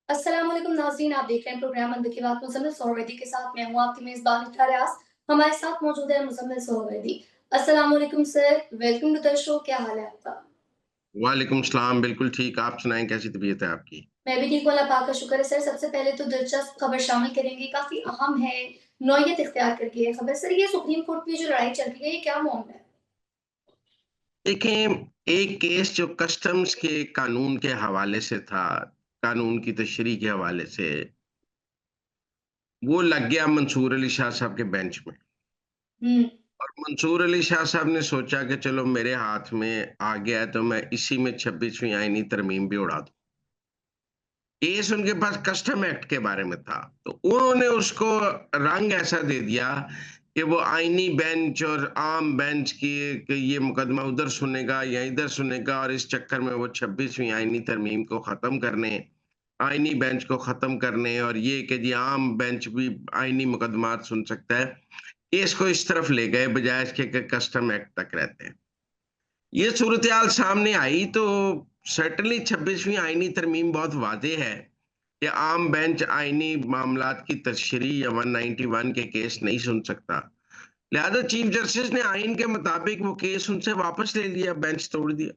अस्सलाम वालेकुम नाज़रीन, आप देख रहे हैं प्रोग्राम मन की बात मुज़म्मिल सोहरवर्दी के साथ। मैं हूँ आपकी मेज़बान इफ्तिखार रियाज़। हमारे साथ मौजूद है मुज़म्मिल सोहरवर्दी। अस्सलाम वालेकुम sir, welcome to the show. क्या हाल है आपका? वालेकुम सलाम, बिल्कुल ठीक। आप सुनाएँ कैसी तबीयत है आपकी? मैं भी ठीक हूँ, अल्लाह पाक का शुक्र है सर। सबसे पहले तो दिलचस्प खबर शामिल करेंगे, काफ़ी अहम है, नौयत इख्तियार करके है खबर। सर, ये सुप्रीम कोर्ट में जो लड़ाई चल रही है, ये क्या मामला है? देखें, एक केस जो कस्टम्स के कानून के हवाले से था, कानून की तशरीह के हवाले से, वो लग गया मंसूर अली शाह साहब के बेंच में। हुँ, और मंसूर अली शाह साहब ने सोचा कि चलो मेरे हाथ में आ गया है तो मैं इसी में 26वीं आईनी तरमीम भी उड़ा दूँ। केस उनके पास कस्टम एक्ट के बारे में था, तो उन्होंने उसको रंग ऐसा दे दिया कि वो आईनी बेंच और आम बेंच की कि ये मुकदमा उधर सुनेगा या इधर सुनेगा और इस चक्कर में वो 26वीं आईनी तरमीम को ख़त्म करने, आईनी बेंच को ख़त्म करने और ये कि जी आम बेंच भी आईनी मुकदमात सुन सकता है, केस को इस तरफ ले गए बजाय इसके कि कस्टम एक्ट तक रहते हैं। ये सूरत-ए-हाल सामने आई तो सर्टेनली 26वीं आईनी तरमीम बहुत वाज़ेह है कि आम बेंच आईनी मामलात की तशरीह या 191 के केस नहीं सुन सकता। लिहाजा चीफ जस्टिस ने आईन के मुताबिक वो केस उनसे वापस ले लिया, बेंच तोड़ दिया।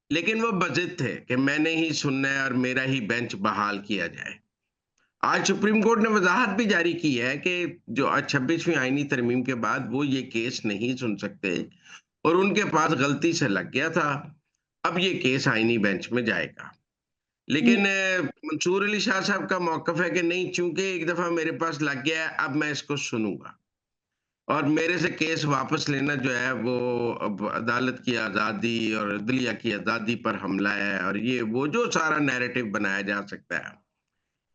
लेकिन वो बज़िद थे कि मैंने ही सुनना है और मेरा ही बेंच बहाल किया जाए। आज सुप्रीम कोर्ट ने वज़ाहत भी जारी की है कि जो 26वीं आईनी तरमीम के बाद वो ये केस नहीं सुन सकते और उनके पास गलती से लग गया था। अब ये केस आईनी बेंच में जाएगा। हुँ, लेकिन मंसूर अली शाह साहब का मौक़िफ़ है कि नहीं, चूँकि एक दफ़ा मेरे पास लग गया है, अब मैं इसको सुनूँगा और मेरे से केस वापस लेना जो है वो अब अदालत की आज़ादी और अदलिया की आज़ादी पर हमला है और ये वो जो सारा नैरेटिव बनाया जा सकता है।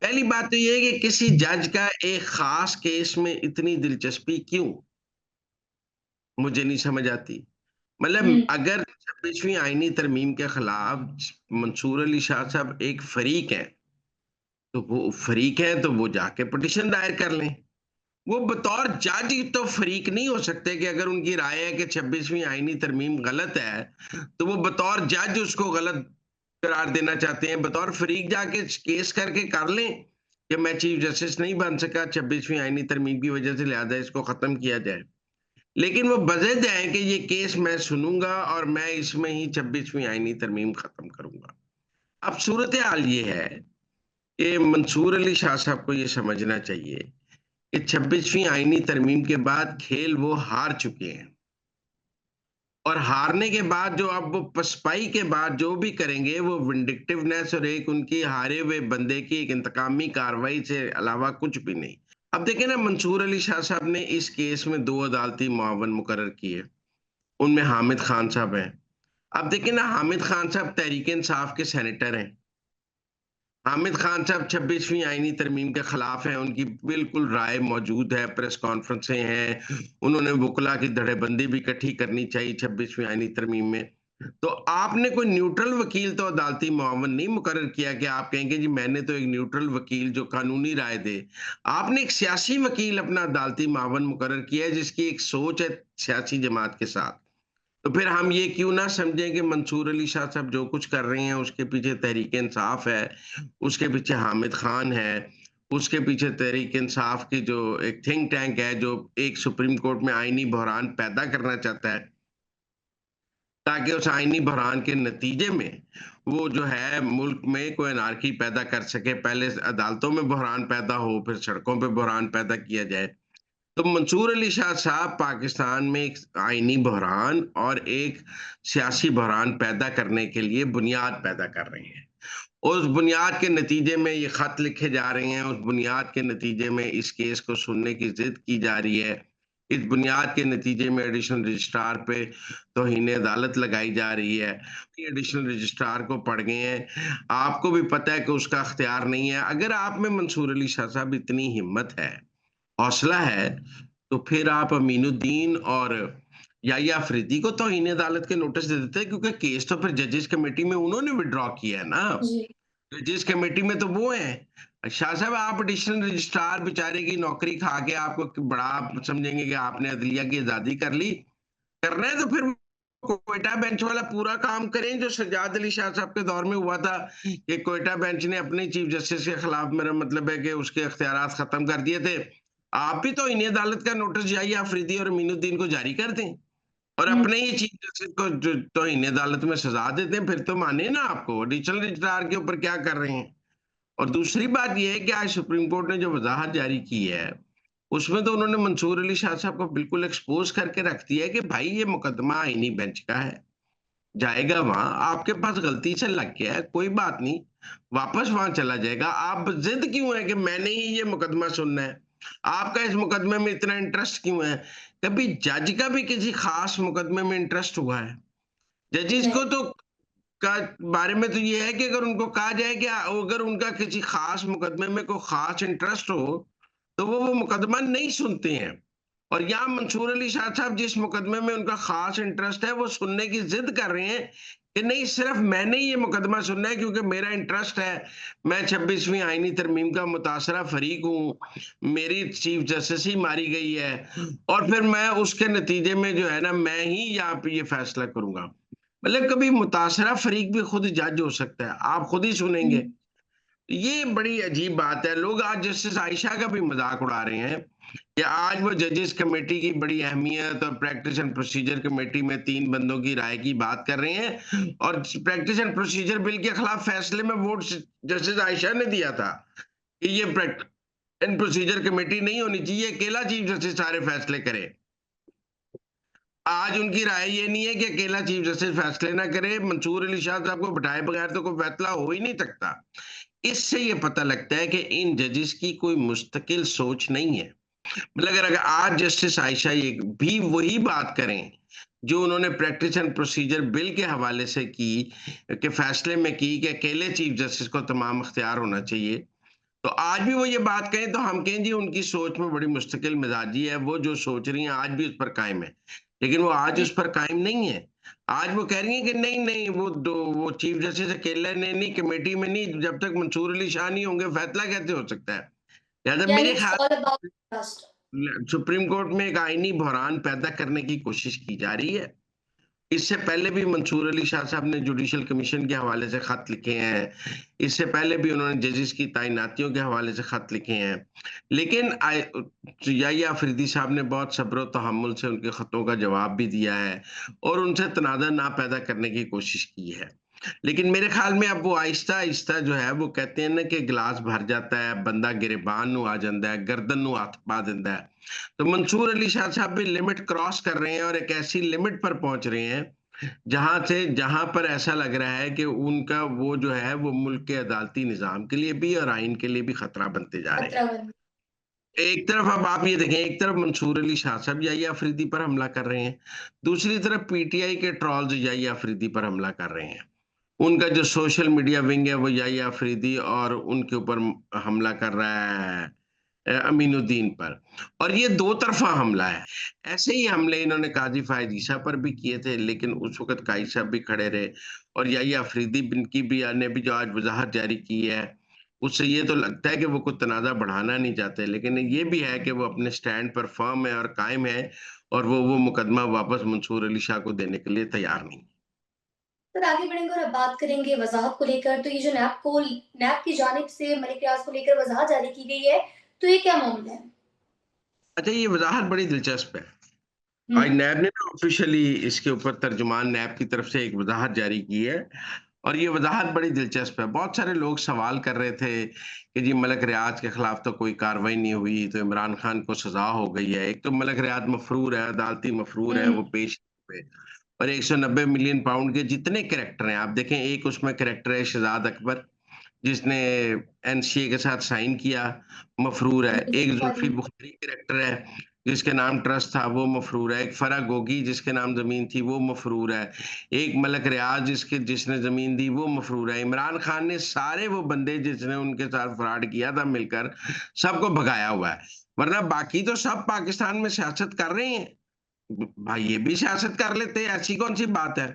पहली बात तो ये है कि किसी जज का एक ख़ास केस में इतनी दिलचस्पी क्यों? मुझे नहीं समझ आती। हुँ, मतलब अगर 26वीं आईनी तरमीम के खिलाफ मंसूर अली शाह साहब एक फरीक हैं, तो वो फरीक हैं तो वो जाके पिटीशन दायर कर लें। वो बतौर जज ही तो फरीक नहीं हो सकते कि अगर उनकी राय है कि 26वीं आईनी तरमीम गलत है, तो वो बतौर जज उसको गलत करार देना चाहते हैं। बतौर फरीक जाके केस करके कर लें कि मैं चीफ जस्टिस नहीं बन सका 26वीं आईनी तरमीम की वजह से, लिहाजा इसको खत्म किया जाए। लेकिन वो बज़िद है कि ये केस मैं सुनूँगा और मैं इसमें ही 26वीं आईनी तरमीम ख़त्म करूँगा। अब सूरत-ए-हाल ये है कि मंसूर अली शाह साहब को ये समझना चाहिए कि 26वीं आईनी तरमीम के बाद खेल वो हार चुके हैं और हारने के बाद जो अब वो पसपाई के बाद जो भी करेंगे वो विंडिक्टिवनेस और एक उनकी हारे हुए बंदे की एक इंतकामी कार्रवाई से अलावा कुछ भी नहीं। अब देखिए ना, मंसूर अली शाह साहब ने इस केस में 2 अदालती मुआवन मुकर्रर किए। उनमें हामिद खान साहब हैं। अब देखिए ना, हामिद खान साहब तहरीक-ए-इंसाफ के सेनेटर हैं। हामिद खान साहब 26वीं आईनी तरमीम के खिलाफ हैं, उनकी बिल्कुल राय मौजूद है, प्रेस कॉन्फ्रेंसें हैं, उन्होंने वुकला की धड़ेबंदी भी इकट्ठी करनी चाहिए 26वीं आईनी तरमीम में। तो आपने कोई न्यूट्रल वकील तो अदालती मुआवन नहीं मुकर्रर किया कि आप कहेंगे जी मैंने तो एक न्यूट्रल वकील जो कानूनी राय दे। आपने एक सियासी वकील अपना अदालती मुआवन मुकर्रर किया है जिसकी एक सोच है सियासी जमात के साथ। तो फिर हम ये क्यों ना समझें कि मंसूर अली शाह साहब जो कुछ कर रहे हैं उसके पीछे तहरीक-ए-इंसाफ है, उसके पीछे हामिद खान है, उसके पीछे तहरीक-ए-इंसाफ की जो एक थिंक टैंक है जो एक सुप्रीम कोर्ट में आईनी बहरान पैदा करना चाहता है, ताकि उस आईनी बहरान के नतीजे में वो जो है मुल्क में कोई एनार्की पैदा कर सके। पहले अदालतों में बहरान पैदा हो, फिर सड़कों पे बहरान पैदा किया जाए। तो मंसूर अली शाह साहब पाकिस्तान में एक आईनी बहरान और एक सियासी बहरान पैदा करने के लिए बुनियाद पैदा कर रहे हैं। उस बुनियाद के नतीजे में ये खत लिखे जा रहे हैं, उस बुनियाद के नतीजे में इस केस को सुनने की ज़िद की जा रही है। इस बुनियाद के नतीजे में एडिशनल रजिस्ट्रार पे तौहीन अदालत लगाई जा रही है। ये एडिशनल रजिस्ट्रार को पड़ गए हैं। आपको भी पता है कि उसका इख्तियार नहीं है। अगर आप में मंसूर अली शाह साहब इतनी हिम्मत है, हौसला है, तो फिर आप अमीनुद्दीन और याह्या अफरीदी को तौहीन अदालत के नोटिस दे देते हैं, क्योंकि केस तो फिर जजेस कमेटी में उन्होंने विथड्रॉ किया है ना। जी। जजेस कमेटी में तो वो हैं। शाह साहब, आप एडिशनल रजिस्ट्रार बेचारे की नौकरी खा के आपको बड़ा आप समझेंगे कि आपने अदलिया की आज़ादी कर ली। करना है तो फिर क्वेटा बेंच वाला पूरा काम करें जो सज्जाद अली शाह साहब के दौर में हुआ था कि क्वेटा बेंच ने अपने चीफ जस्टिस के खिलाफ, मेरा मतलब है कि उसके इख्तियारात खत्म कर दिए थे। आप भी तो इन्हीं अदालत का नोटिस जाइए अफरीदी और अमीनुद्दीन को जारी कर दें और हुँ, अपने ही चीफ जस्टिस को जो तो इन्हीं अदालत में सजा देते हैं, फिर तो माने ना आपको एडिशनल रजिस्ट्रार के ऊपर क्या कर रहे हैं। और दूसरी बात ये है कि आज सुप्रीम कोर्ट ने जो वजाहत जारी की है, उसमें तो उन्होंने मंसूर अली शाह साहब को बिल्कुल एक्सपोज करके रख दिया है कि भाई ये मुकदमा आईनी बेंच का है, जाएगा वहां, आपके पास गलती से लग गया है, कोई बात नहीं, वापस वहां चला जाएगा। आप जिद क्यों है कि मैंने ही ये मुकदमा सुनना है, आपका इस मुकदमे में इतना इंटरेस्ट क्यों है? कभी जज का भी किसी खास मुकदमे में इंटरेस्ट हुआ है? जजिस नहीं, को तो का बारे में तो ये है कि अगर उनको कहा जाए कि अगर उनका किसी खास मुकदमे में कोई खास इंटरेस्ट हो, तो वो मुकदमा नहीं सुनते हैं। और यहाँ मंसूर अली शाह साहब जिस मुकदमे में उनका खास इंटरेस्ट है, वो सुनने की जिद कर रहे हैं कि नहीं, सिर्फ मैंने ही ये मुकदमा सुनना है क्योंकि मेरा इंटरेस्ट है, मैं 26वीं आईनी तरमीम का मुतासरा फरीक हूँ, मेरी चीफ जस्टिस ही मारी गई है और फिर मैं उसके नतीजे में जो है ना, मैं ही यहाँ पे ये फैसला करूंगा। मतलब कभी मुतासरा फरीक भी खुद जज हो सकता है, आप खुद ही हुँ, सुनेंगे। ये बड़ी अजीब बात है। लोग आज जस्टिस आयशा का भी मजाक उड़ा रहे हैं कि आज वो जजेस कमेटी की बड़ी अहमियत और प्रैक्टिस एंड प्रोसीजर कमेटी में 3 बंदों की राय की बात कर रहे हैं और प्रैक्टिस एंड प्रोसीजर बिल के खिलाफ फैसले में वोट जस्टिस आयशा ने दिया था कि ये प्रैक्टिस एंड प्रोसीजर कमेटी नहीं होनी चाहिए, अकेला चीफ जस्टिस सारे फैसले करे। आज उनकी राय ये नहीं है कि अकेला चीफ जस्टिस फैसले ना करे, मंसूर अली शाह साहब को बिठाए बगैर तो कोई फैसला हो ही नहीं सकता। इससे ये पता लगता है कि इन जजेस की कोई मुस्तकिल सोच नहीं है। मतलब अगर आज जस्टिस आयशा ये भी वही बात करें जो उन्होंने प्रैक्टिस एंड प्रोसीजर बिल के हवाले से की, कि फैसले में की कि अकेले चीफ जस्टिस को तमाम अख्तियार होना चाहिए, तो आज भी वो ये बात कहें तो हम कहें जी उनकी सोच में बड़ी मुस्तकिल मिजाजी है, वो जो सोच रही हैं आज भी उस पर कायम है। लेकिन वो आज जी, उस पर कायम नहीं है। आज वो कह रही हैं कि नहीं नहीं, वो चीफ जस्टिस अकेले ने नहीं, कमेटी में नहीं, जब तक मंसूर अली शाह नहीं होंगे फैसला कैसे हो सकता है? लिहाजा यानी मेरे इट्स ख्याल all about trust. Supreme court में एक आईनी बहरान पैदा करने की कोशिश की जा रही है। इससे पहले भी मंसूर अली शाह साहब ने जुडिशल कमीशन के हवाले से खत लिखे हैं। इससे पहले भी उन्होंने जजेस की तैनातियों के हवाले से खत लिखे हैं। लेकिन याहिया अफरीदी साहब ने बहुत सब्र और तहम्मुल से उनके खतों का जवाब भी दिया है और उनसे तनाज़ा ना पैदा करने की कोशिश की है। लेकिन मेरे ख्याल में अब वो आहिस्ता-आहिस्ता जो है, वो कहते हैं ना कि गिलास भर जाता है, बंदा गिरेबान नू आ जांदा है, गर्दन नू हथ पा देंदा है। तो मंसूर अली शाह साहब भी लिमिट क्रॉस कर रहे हैं और एक ऐसी लिमिट पर पहुंच रहे हैं जहां पर ऐसा लग रहा है कि उनका वो जो है वो मुल्क के अदालती निजाम के लिए भी और आइन के लिए भी खतरा बनते जा रहे हैं। खतरा बन एक तरफ अब आप ये देखें, एक तरफ मंसूर अली शाह साहब याहिया अफरीदी पर हमला कर रहे हैं, दूसरी तरफ पीटीआई के ट्रॉल्स याहिया अफरीदी पर हमला कर रहे हैं। उनका जो सोशल मीडिया विंग है वो याहिया अफरीदी और उनके ऊपर हमला कर रहा है अमीनुद्दीन पर। और ये दो तरफा हमला है। ऐसे ही हमले इन्होंने काजी फायद ईसा पर भी किए थे, लेकिन उस वक़्त काई साहब भी खड़े रहे और याहिया अफरीदी बिन की भी ने भी जो आज वज़ाहत जारी की है, उससे ये तो लगता है कि वो कोई तनाज़ा बढ़ाना नहीं चाहते, लेकिन ये भी है कि वो अपने स्टैंड पर फ़र्म है और कायम है और वो मुकदमा वापस मंसूर अली शाह को देने के लिए तैयार नहीं। फिर आगे बढ़ेंगे और अब बात करेंगे वज़ाहत को लेकर। तो ये जो नैब की जानिब से मलिक रियाज को लेकर वज़ाहत जारी की गई है, तो ये क्या मामला है? अच्छा, ये वज़ाहत बड़ी दिलचस्प है। हुँ, आज नैब ने ना ऑफिशियली इसके ऊपर तर्जुमान नैब की तरफ से एक वजाहत जारी की है और ये वजाहत बड़ी दिलचस्प है। बहुत सारे लोग सवाल कर रहे थे कि जी मलक रियाज के खिलाफ तो कोई कार्रवाई नहीं हुई, तो इमरान खान को सजा हो गई है। एक तो मलक रियाज मफरूर है, अदालती मफरूर है, हुँ, वो पेश हुए और 190 मिलियन पाउंड के जितने कैरेक्टर हैं, आप देखें, एक उसमें कैरेक्टर है शहजाद अकबर जिसने एनसीए के साथ साइन किया, मफरूर है। एक जुल्फी जी, बुखारी कैरेक्टर है जिसके नाम ट्रस्ट था, वो मफरूर है। एक फरा गोगी जिसके नाम जमीन थी, वो मफरूर है। एक मलक रियाज जिसने जमीन दी, वो मफरूर है। इमरान खान ने सारे वो बंदे जिसने उनके साथ फ्रॉड किया था मिलकर सबको भगाया हुआ है। वरना बाकी तो सब पाकिस्तान में सियासत कर रहे हैं, भाई ये भी सियासत कर लेते हैं, ऐसी कौन सी बात है?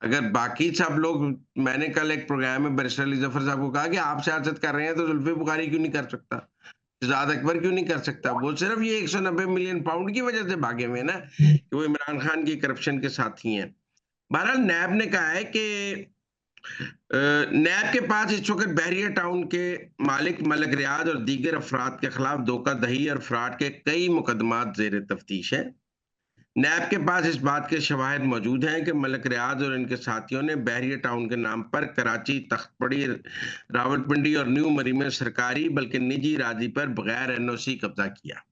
अगर बाकी सब लोग, मैंने कल एक प्रोग्राम में बैरिस्टर अली जफर साहब को कहा कि आप सियासत कर रहे हैं तो जुल्फी बुखारी क्यों नहीं कर सकता, शहजाद अकबर क्यों नहीं कर सकता? वो सिर्फ ये 190 मिलियन पाउंड की वजह से भागे हुए हैं ना कि वो इमरान खान की करप्शन के साथी हैं। बहरहाल नैब ने कहा है कि नैब के पास इस वक्त बहरिया टाउन के मालिक मलक रियाज और दीगर अफराद के खिलाफ धोखाधड़ी और फ्रॉड के कई मुकदमात जेर तफ्तीश हैं। नैब के पास इस बात के शवाहिद मौजूद हैं कि मलक रियाज और इनके साथियों ने बहरिया टाउन के नाम पर कराची, तख्तपड़ी, रावलपिंडी और न्यू मरी में सरकारी बल्कि निजी राजी पर बगैर एनओसी कब्जा किया।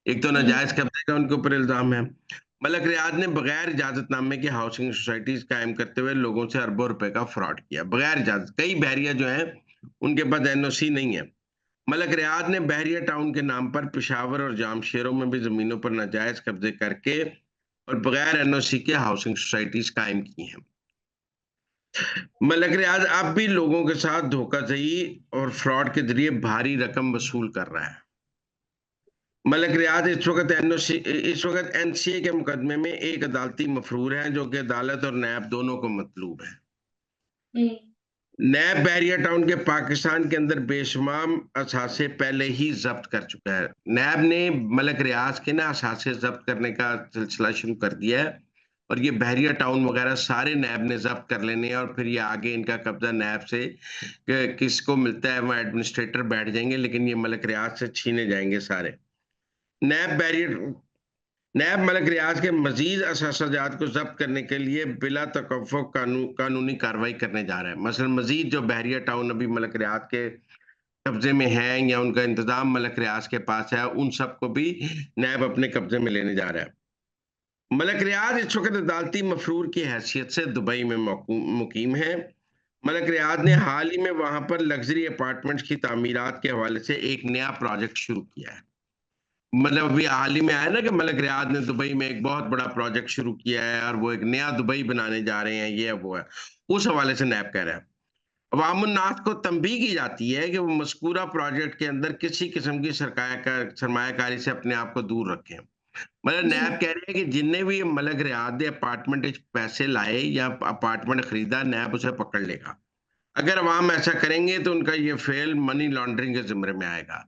एक तो हुँ, नाजायज कब्जे का उनके ऊपर इल्जाम है। मलक रियाज ने बगैर इजाजतनामे के हाउसिंग सोसाइटीज कायम करते हुए लोगों से अरबों रुपए का फ्रॉड किया बगैर इजाजत। कई बहरिया जो हैं उनके पास एनओसी नहीं है। मलक रियाज ने बहरिया टाउन के नाम पर पेशावर और जामशेरों में भी जमीनों पर नाजायज कब्जे करके और बगैर एनओसी के हाउसिंग सोसाइटीज कायम की हैं। मलक रियाज अब भी लोगों के साथ धोखाधड़ी और फ्रॉड के जरिए भारी रकम वसूल कर रहा है। मलक रियाज इस वक्त एनसीए के मुकदमे में एक अदालती मफरूर है जो कि अदालत और नैब दोनों को मतलूब है। हुँ, नैब बहरिया टाउन के पाकिस्तान के अंदर बेशुमार असासे पहले ही जब्त कर चुका है। नैब ने मलक रियाज के ना असासे जब्त करने का सिलसिला शुरू कर दिया है और ये बहरिया टाउन वगैरह सारे नैब ने जब्त कर लेने हैं और फिर ये आगे इनका कब्जा नैब से किसको मिलता है वो एडमिनिस्ट्रेटर बैठ जाएंगे, लेकिन ये मलक रियाज से छीने जाएंगे सारे। नैब बैरियर नैब मलक रियाज के मजीद असाजात को जब्त करने के लिए बिला तकफ़्फ़ुफ़ कानूनी कार्रवाई करने जा रहा है। मसलन मजीद जो बहरिया टाउन अभी मलक रियाज के कब्जे में है या उनका इंतजाम मलक रियाज के पास है, उन सबको भी नैब अपने कब्जे में लेने जा रहा है। मलक रियाज इस वक्त अदालती मफरूर की हैसियत से दुबई में मुकीम है। मलक रियाज ने हाल ही में वहां पर लग्जरी अपार्टमेंट्स की तामीरात के हवाले से एक नया प्रोजेक्ट शुरू किया है। मतलब अभी हाल ही में आया ना कि मलक रियाज ने दुबई में एक बहुत बड़ा प्रोजेक्ट शुरू किया है और वो एक नया दुबई बनाने जा रहे हैं, ये है वो है। उस हवाले से नैब कह रहा है। अवामुन्नास को तंबीह की जाती है कि वो मज़कूरा प्रोजेक्ट के अंदर किसी किस्म की सरमायाकारी से अपने आप को दूर रखें। मतलब जी। नैब कह रही है कि जिन्ने भी ये मलक रियाज ने अपार्टमेंट विच पैसे लाए या अपार्टमेंट खरीदा, नैब उसे पकड़ लेगा। अगर अवाम ऐसा करेंगे तो उनका ये फ़ेल मनी लॉन्ड्रिंग के ज़िम्मे में आएगा।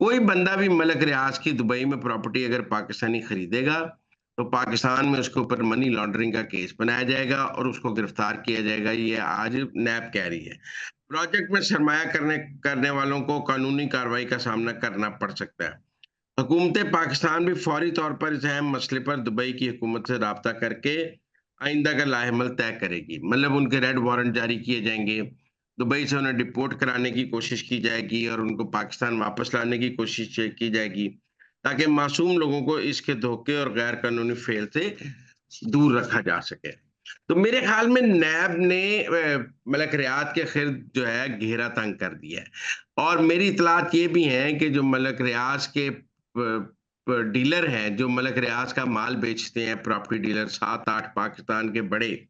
कोई बंदा भी मलक रियाज की दुबई में प्रॉपर्टी अगर पाकिस्तानी खरीदेगा, तो पाकिस्तान में उसके ऊपर मनी लॉन्ड्रिंग का केस बनाया जाएगा और उसको गिरफ्तार किया जाएगा, ये आज नैब कह रही है। प्रोजेक्ट में सरमाया करने करने वालों को कानूनी कार्रवाई का सामना करना पड़ सकता है। हुकूमत पाकिस्तान भी फौरी तौर पर इस अहम मसले पर दुबई की हुकूमत से राब्ता करके आइंदा का लाहेमल तय करेगी। मतलब उनके रेड वारंट जारी किए जाएंगे, दुबई से उन्हें डिपोर्ट कराने की कोशिश की जाएगी और उनको पाकिस्तान वापस लाने की कोशिश की जाएगी, ताकि मासूम लोगों को इसके धोखे और गैर कानूनी फेल से दूर रखा जा सके। तो मेरे ख्याल में नैब ने मलक रियाज के खिर्द जो है घेरा तंग कर दिया है और मेरी इतलात ये भी हैं कि जो मलक रियाज के डीलर हैं, जो मलक रियाज का माल बेचते हैं, प्रॉपर्टी डीलर 7-8 पाकिस्तान के बड़े,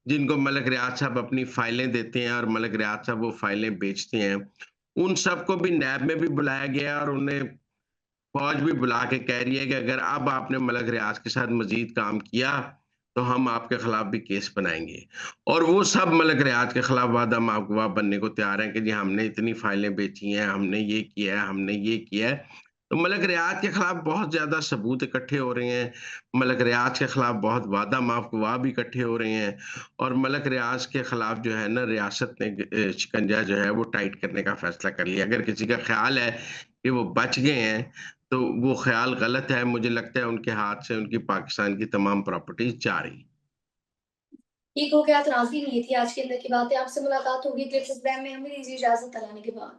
जिनको मलक रियाज साहब अपनी फाइलें देते हैं और मलक रियाज साहब वो फाइलें बेचते हैं, उन सबको भी नैब में भी बुलाया गया और उन्हें फौज भी बुला के कह रही है कि अगर अब आपने मलक रियाज के साथ मजीद काम किया तो हम आपके खिलाफ भी केस बनाएंगे। और वो सब मलक रियाज के खिलाफ वादा माफ गवाह बनने को तैयार हैं कि जी हमने इतनी फाइलें बेची हैं, हमने ये किया है, हमने ये किया है। तो मलक रियाज के खिलाफ बहुत ज्यादा सबूत इकट्ठे हो रहे हैं, मलक रियाज के खिलाफ बहुत वादा माफ गवाह भी इकट्ठे हो रहे हैं और मलक रियाज के खिलाफ जो है ना रियासत ने शिकंजा जो है वो टाइट करने का फैसला कर लिया। अगर किसी का ख्याल है कि वो बच गए हैं तो वो ख़्याल गलत है। मुझे लगता है उनके हाथ से उनकी पाकिस्तान की तमाम प्रॉपर्टीज़ जा रही। ठीक हो गया, नाज़रीन ये थी आज के अंदर की बातें। आपसे मुलाकात होगी अगले प्रोग्राम में। हमें दीजिए इजाज़त, अल्लाह ने के बाद।